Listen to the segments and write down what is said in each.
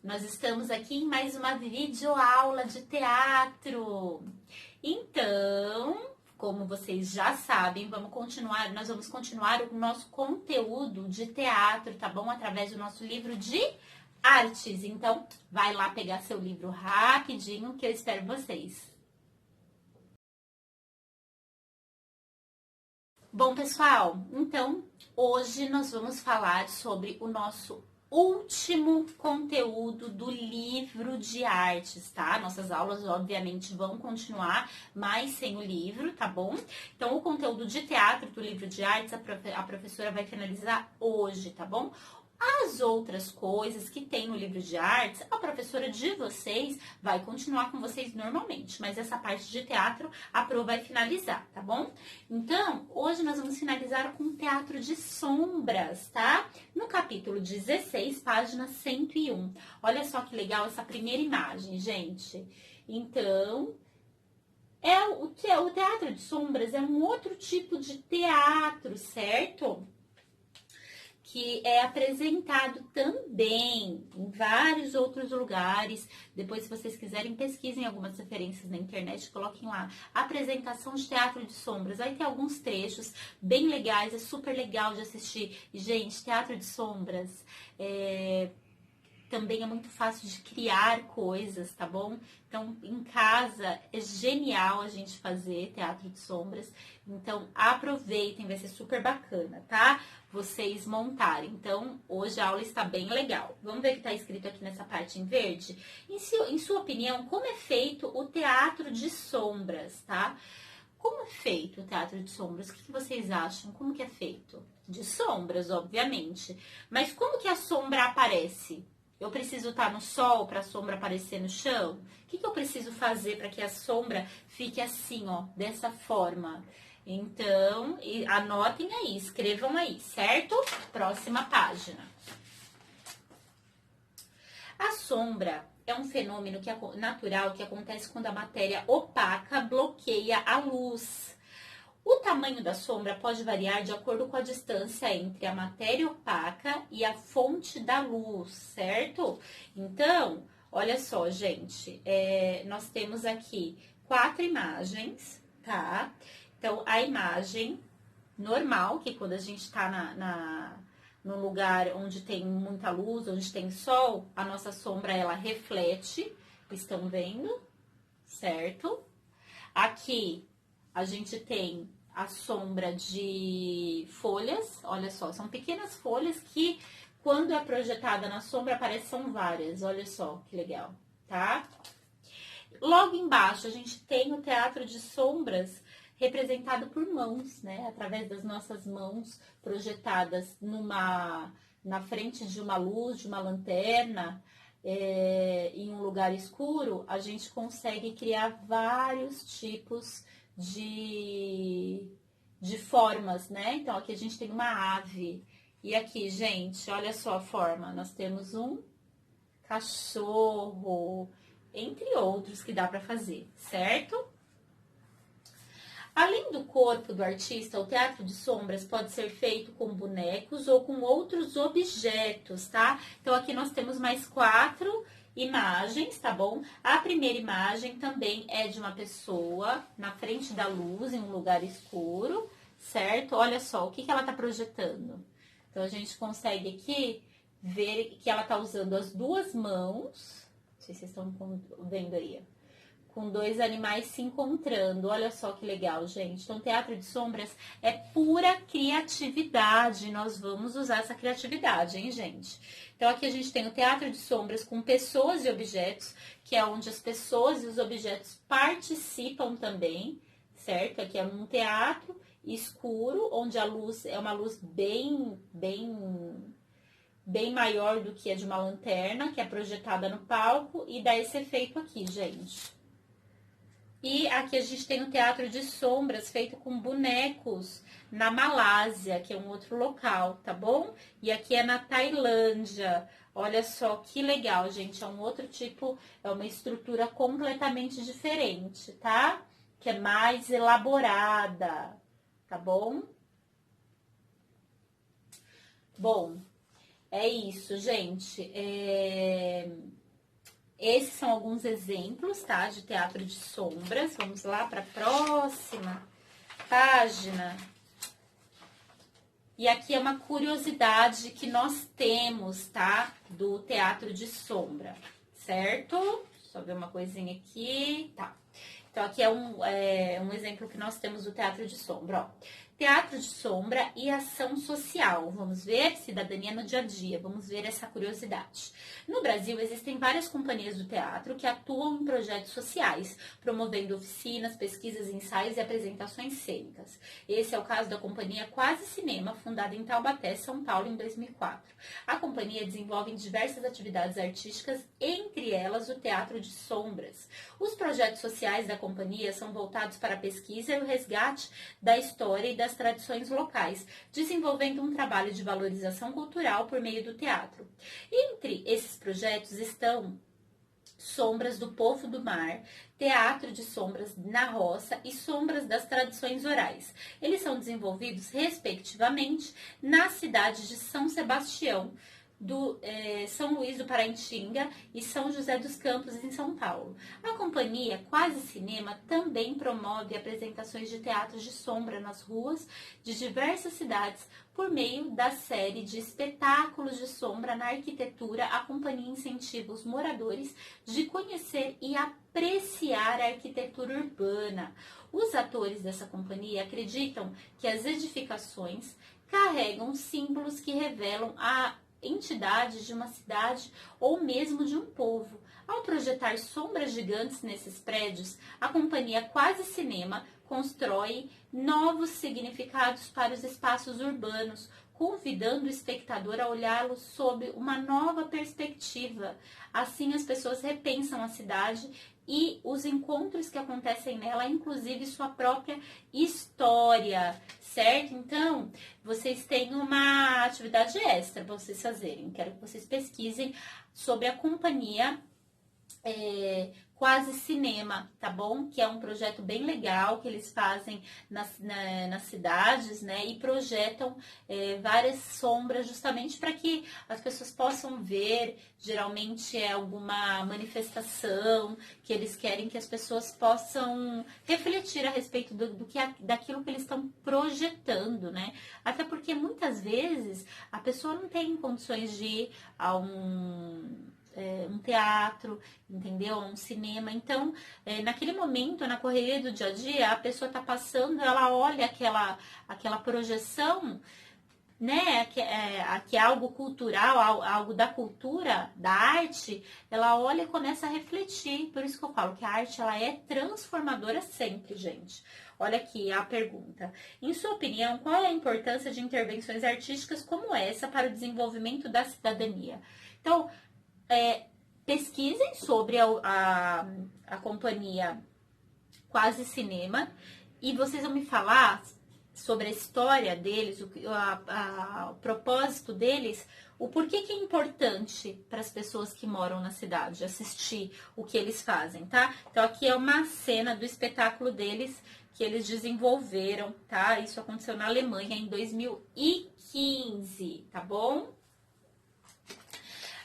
Nós estamos aqui em mais uma videoaula de teatro. Então, como vocês já sabem, nós vamos continuar o nosso conteúdo de teatro, tá bom? Através do nosso livro de artes. Então, vai lá pegar seu livro rapidinho que eu espero vocês. Bom, pessoal, então hoje nós vamos falar sobre o nosso último conteúdo do livro de artes, tá? Nossas aulas, obviamente, vão continuar, mas sem o livro, tá bom? Então, o conteúdo de teatro do livro de artes, a professora vai finalizar hoje, tá bom? As outras coisas que tem no livro de artes, a professora de vocês vai continuar com vocês normalmente, mas essa parte de teatro a Pro vai finalizar, tá bom? Então, hoje nós vamos finalizar com teatro de sombras, tá? No capítulo 16, página 101. Olha só que legal essa primeira imagem, gente. Então, o teatro de sombras é um outro tipo de teatro, certo? Que é apresentado também em vários outros lugares. Depois, se vocês quiserem, pesquisem algumas referências na internet, coloquem lá. Apresentação de teatro de sombras. Aí tem alguns trechos bem legais, é super legal de assistir. Gente, teatro de sombras também é muito fácil de criar coisas, tá bom? Então, em casa é genial a gente fazer teatro de sombras. Então, aproveitem, vai ser super bacana, tá? Vocês montarem. Então, hoje a aula está bem legal. Vamos ver o que está escrito aqui nessa parte em verde? Em sua opinião, como é feito o teatro de sombras, tá? Como é feito o teatro de sombras? O que vocês acham? Como que é feito? De sombras, obviamente. Mas como que a sombra aparece? Eu preciso estar no sol para a sombra aparecer no chão? O que eu preciso fazer para que a sombra fique assim, ó, dessa forma? Então, anotem aí, escrevam aí, certo? Próxima página. A sombra é um fenômeno natural que acontece quando a matéria opaca bloqueia a luz. O tamanho da sombra pode variar de acordo com a distância entre a matéria opaca e a fonte da luz, certo? Então, olha só, gente, nós temos aqui 4 imagens, tá? Então, a imagem normal, que quando a gente está num lugar onde tem muita luz, onde tem sol, a nossa sombra, ela reflete, estão vendo, certo? Aqui, a gente tem a sombra de folhas, olha só, são pequenas folhas que, quando é projetada na sombra, são várias, olha só que legal, tá? Logo embaixo, a gente tem o teatro de sombras representado por mãos, né? Através das nossas mãos projetadas na frente de uma luz, de uma lanterna, em um lugar escuro, a gente consegue criar vários tipos de formas, né? Então, aqui a gente tem uma ave. E aqui, gente, olha só a forma. Nós temos um cachorro, entre outros que dá para fazer, certo? Além do corpo do artista, o teatro de sombras pode ser feito com bonecos ou com outros objetos, tá? Então, aqui nós temos mais 4 imagens, tá bom? A primeira imagem também é de uma pessoa na frente da luz, em um lugar escuro, certo? Olha só, o que ela tá projetando. Então, a gente consegue aqui ver que ela tá usando as 2 mãos, não sei se vocês estão vendo aí, com 2 animais se encontrando. Olha só que legal, gente. Então, teatro de sombras é pura criatividade. Nós vamos usar essa criatividade, hein, gente? Então, aqui a gente tem o teatro de sombras com pessoas e objetos, que é onde as pessoas e os objetos participam também, certo? Aqui é um teatro escuro, onde a luz é uma luz bem maior do que a de uma lanterna, que é projetada no palco e dá esse efeito aqui, gente. E aqui a gente tem o teatro de sombras feito com bonecos na Malásia, que é um outro local, tá bom? E aqui é na Tailândia. Olha só que legal, gente. É um outro tipo, é uma estrutura completamente diferente, tá? Que é mais elaborada, tá bom? Bom, é isso, gente. esses são alguns exemplos, tá? De teatro de sombras. Vamos lá para a próxima página. E aqui é uma curiosidade que nós temos, tá? Do teatro de sombra, certo? Só ver uma coisinha aqui, tá. Então, aqui é um exemplo que nós temos do teatro de sombra, ó. Teatro de sombra e ação social. Vamos ver cidadania no dia a dia. Vamos ver essa curiosidade. No Brasil, existem várias companhias do teatro que atuam em projetos sociais, promovendo oficinas, pesquisas, ensaios e apresentações cênicas. Esse é o caso da Companhia Quase Cinema, fundada em Taubaté, São Paulo, em 2004. A companhia desenvolve diversas atividades artísticas, entre elas o teatro de sombras. Os projetos sociais da companhia são voltados para a pesquisa e o resgate da história e das tradições locais, desenvolvendo um trabalho de valorização cultural por meio do teatro. Entre esses projetos estão Sombras do Povo do Mar, Teatro de Sombras na Roça e Sombras das Tradições Orais. Eles são desenvolvidos, respectivamente, na cidade de São Sebastião, São Luís do Paraitinga e São José dos Campos, em São Paulo. A companhia Quase Cinema também promove apresentações de teatros de sombra nas ruas de diversas cidades por meio da série de espetáculos de sombra na arquitetura. A companhia incentiva os moradores de conhecer e apreciar a arquitetura urbana. Os atores dessa companhia acreditam que as edificações carregam símbolos que revelam a entidade de uma cidade ou mesmo de um povo. Ao projetar sombras gigantes nesses prédios, a companhia Quase Cinema constrói novos significados para os espaços urbanos, convidando o espectador a olhá-los sob uma nova perspectiva. Assim, as pessoas repensam a cidade e os encontros que acontecem nela, inclusive sua própria história, certo? Então, vocês têm uma atividade extra para vocês fazerem. Quero que vocês pesquisem sobre a companhia Quase Cinema, tá bom? Que é um projeto bem legal que eles fazem nas cidades, né? E projetam várias sombras justamente para que as pessoas possam ver. Geralmente é alguma manifestação que eles querem que as pessoas possam refletir a respeito daquilo que eles estão projetando, né? Até porque muitas vezes a pessoa não tem condições de ir a um teatro, entendeu? Um cinema. Então, naquele momento, na correria do dia a dia, a pessoa tá passando, ela olha aquela projeção, né? Que é algo cultural, algo da cultura, da arte, ela olha e começa a refletir. Por isso que eu falo que a arte, ela é transformadora sempre, gente. Olha aqui a pergunta. Em sua opinião, qual é a importância de intervenções artísticas como essa para o desenvolvimento da cidadania? Então, pesquisem sobre a companhia Quase Cinema e vocês vão me falar sobre a história deles, o propósito deles, o porquê que é importante para as pessoas que moram na cidade assistir o que eles fazem, tá? Então, aqui é uma cena do espetáculo deles que eles desenvolveram, tá? Isso aconteceu na Alemanha em 2015, tá bom?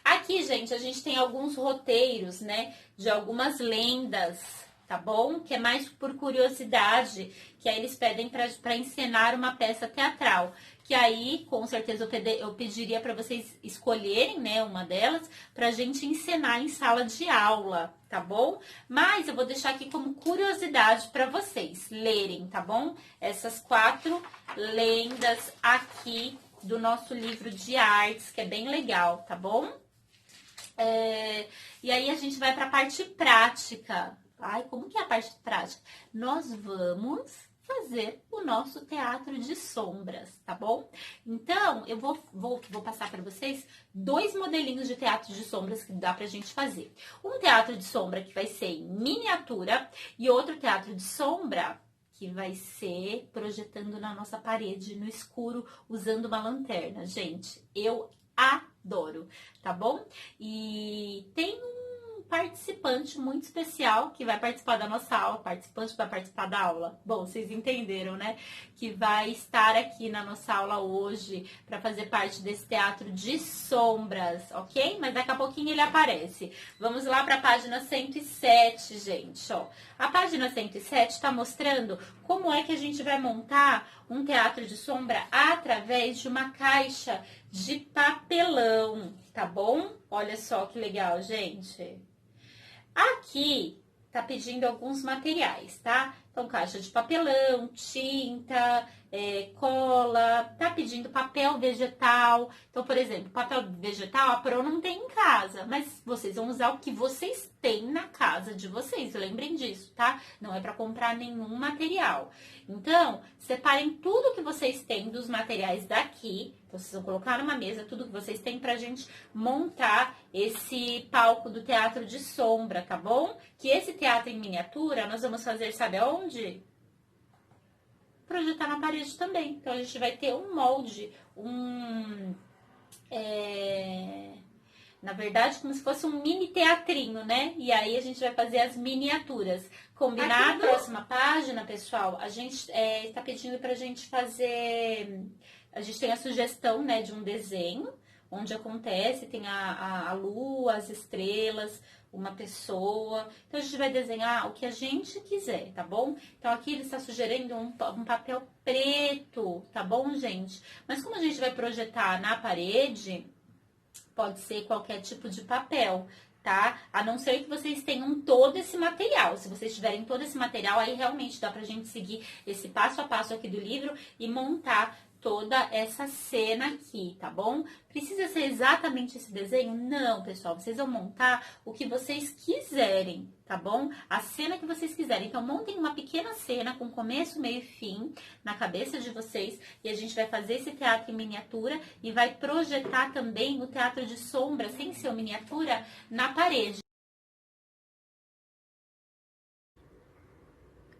Aqui, gente, a gente tem alguns roteiros, né, de algumas lendas, tá bom? Que é mais por curiosidade, que aí eles pedem para encenar uma peça teatral. Que aí, com certeza, eu pediria para vocês escolherem, né, uma delas, pra gente encenar em sala de aula, tá bom? Mas eu vou deixar aqui como curiosidade para vocês lerem, tá bom? Essas 4 lendas aqui do nosso livro de artes, que é bem legal, tá bom? E aí a gente vai para a parte prática. Ai, como que é a parte prática? Nós vamos fazer o nosso teatro de sombras, tá bom? Então, eu vou passar para vocês 2 modelinhos de teatro de sombras que dá pra gente fazer. Um teatro de sombra que vai ser em miniatura e outro teatro de sombra que vai ser projetando na nossa parede, no escuro, usando uma lanterna. Gente, eu adoro, tá bom? E tem participante muito especial que vai participar da nossa aula, participante vai participar da aula. Bom, vocês entenderam, né? Que vai estar aqui na nossa aula hoje para fazer parte desse teatro de sombras, ok? Mas daqui a pouquinho ele aparece. Vamos lá para a página 107, gente, ó. A página 107 está mostrando como é que a gente vai montar um teatro de sombra através de uma caixa de papelão, tá bom? Olha só que legal, gente. Aqui tá pedindo alguns materiais, tá? Então, caixa de papelão, tinta, cola, tá pedindo papel vegetal. Então, por exemplo, papel vegetal a Pro não tem em casa, mas vocês vão usar o que vocês têm na casa de vocês, lembrem disso, tá? Não é para comprar nenhum material. Então, separem tudo que vocês têm dos materiais daqui, vocês vão colocar numa mesa tudo que vocês têm pra gente montar esse palco do teatro de sombra, tá bom? Que esse teatro em miniatura nós vamos fazer, sabe aonde? Projetar na parede também. Então, a gente vai ter um molde, na verdade, como se fosse um mini teatrinho, né? E aí, a gente vai fazer as miniaturas. Combinado? Aqui na próxima página, pessoal, a gente está pedindo pra gente fazer... A gente tem a sugestão, né, de um desenho, onde acontece, tem a lua, as estrelas, uma pessoa. Então, a gente vai desenhar o que a gente quiser, tá bom? Então, aqui ele está sugerindo um papel preto, tá bom, gente? Mas como a gente vai projetar na parede, pode ser qualquer tipo de papel, tá? A não ser que vocês tenham todo esse material. Se vocês tiverem todo esse material, aí realmente dá pra gente seguir esse passo a passo aqui do livro e montar toda essa cena aqui, tá bom? Precisa ser exatamente esse desenho? Não, pessoal, vocês vão montar o que vocês quiserem, tá bom? A cena que vocês quiserem. Então, montem uma pequena cena com começo, meio e fim na cabeça de vocês e a gente vai fazer esse teatro em miniatura e vai projetar também o teatro de sombra, sem ser miniatura, na parede.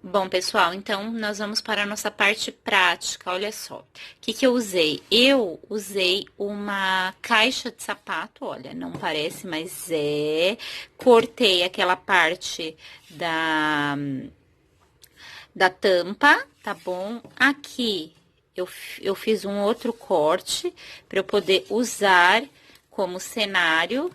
Bom, pessoal, então nós vamos para a nossa parte prática. Olha só, o que eu usei? Eu usei uma caixa de sapato, olha, não parece, mas é. Cortei aquela parte da tampa, tá bom? Aqui eu fiz um outro corte para eu poder usar como cenário.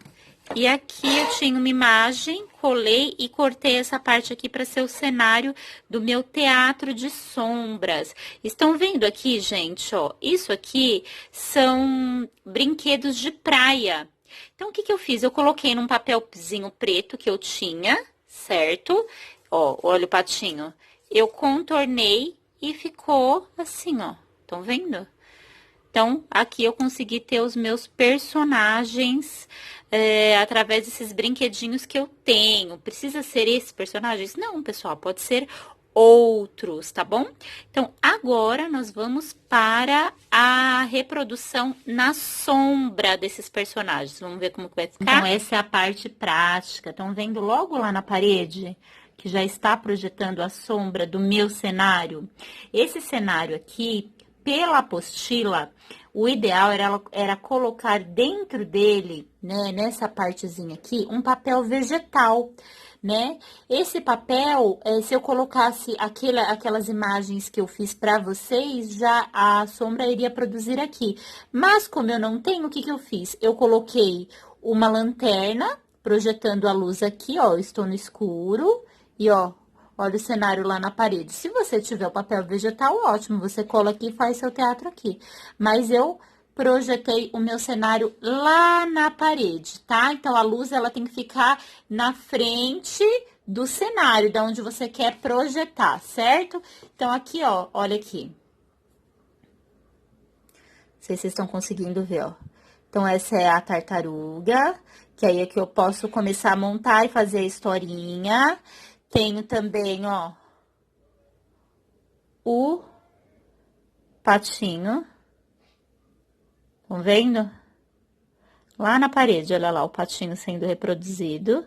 E aqui eu tinha uma imagem, colei e cortei essa parte aqui para ser o cenário do meu teatro de sombras. Estão vendo aqui, gente, ó? Isso aqui são brinquedos de praia. Então, o que eu fiz? Eu coloquei num papelzinho preto que eu tinha, certo? Ó, olha o patinho. Eu contornei e ficou assim, ó. Estão vendo? Então, aqui eu consegui ter os meus personagens através desses brinquedinhos que eu tenho. Precisa ser esses personagens? Não, pessoal, pode ser outros, tá bom? Então, agora nós vamos para a reprodução na sombra desses personagens. Vamos ver como que vai ficar? Então, essa é a parte prática. Estão vendo logo lá na parede? Que já está projetando a sombra do meu cenário. Esse cenário aqui, pela apostila, o ideal era colocar dentro dele, né, nessa partezinha aqui, um papel vegetal, né? Esse papel, se eu colocasse aquelas imagens que eu fiz para vocês, já a sombra iria produzir aqui. Mas como eu não tenho, o que eu fiz? Eu coloquei uma lanterna, projetando a luz aqui, ó, eu estou no escuro, e ó, olha o cenário lá na parede. Se você tiver o papel vegetal, ótimo, você cola aqui e faz seu teatro aqui. Mas eu projetei o meu cenário lá na parede, tá? Então, a luz, ela tem que ficar na frente do cenário, da onde você quer projetar, certo? Então, aqui, ó, olha aqui. Não sei se vocês estão conseguindo ver, ó. Então, essa é a tartaruga, que aí é que eu posso começar a montar e fazer a historinha. Tenho também, ó, o patinho. Estão vendo? Lá na parede, olha lá, o patinho sendo reproduzido.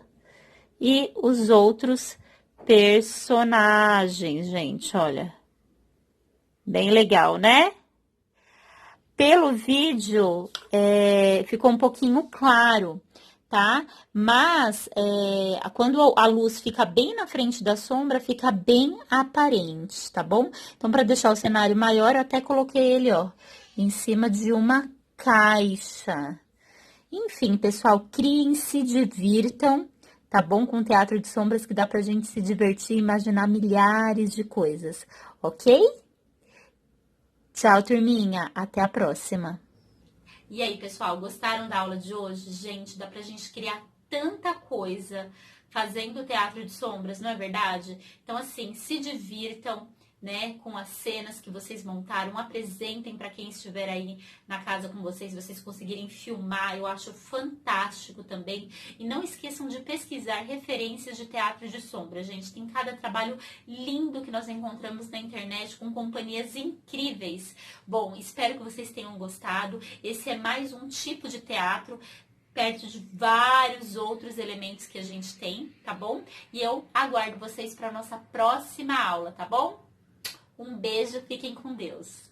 E os outros personagens, gente, olha. Bem legal, né? Pelo vídeo, ficou um pouquinho claro. tá? Mas quando a luz fica bem na frente da sombra, fica bem aparente, tá bom? Então, para deixar o cenário maior, eu até coloquei ele, ó, em cima de uma caixa. Enfim, pessoal, criem, se divirtam, tá bom? Com o teatro de sombras que dá pra gente se divertir e imaginar milhares de coisas, ok? Tchau, turminha. Até a próxima. E aí, pessoal, gostaram da aula de hoje? Gente, dá pra gente criar tanta coisa fazendo teatro de sombras, não é verdade? Então, assim, se divirtam, né, com as cenas que vocês montaram, apresentem para quem estiver aí na casa com vocês, vocês conseguirem filmar, eu acho fantástico também. E não esqueçam de pesquisar referências de teatro de sombra, gente. Tem cada trabalho lindo que nós encontramos na internet com companhias incríveis. Bom, espero que vocês tenham gostado. Esse é mais um tipo de teatro perto de vários outros elementos que a gente tem, tá bom? E eu aguardo vocês para nossa próxima aula, tá bom? Um beijo, fiquem com Deus.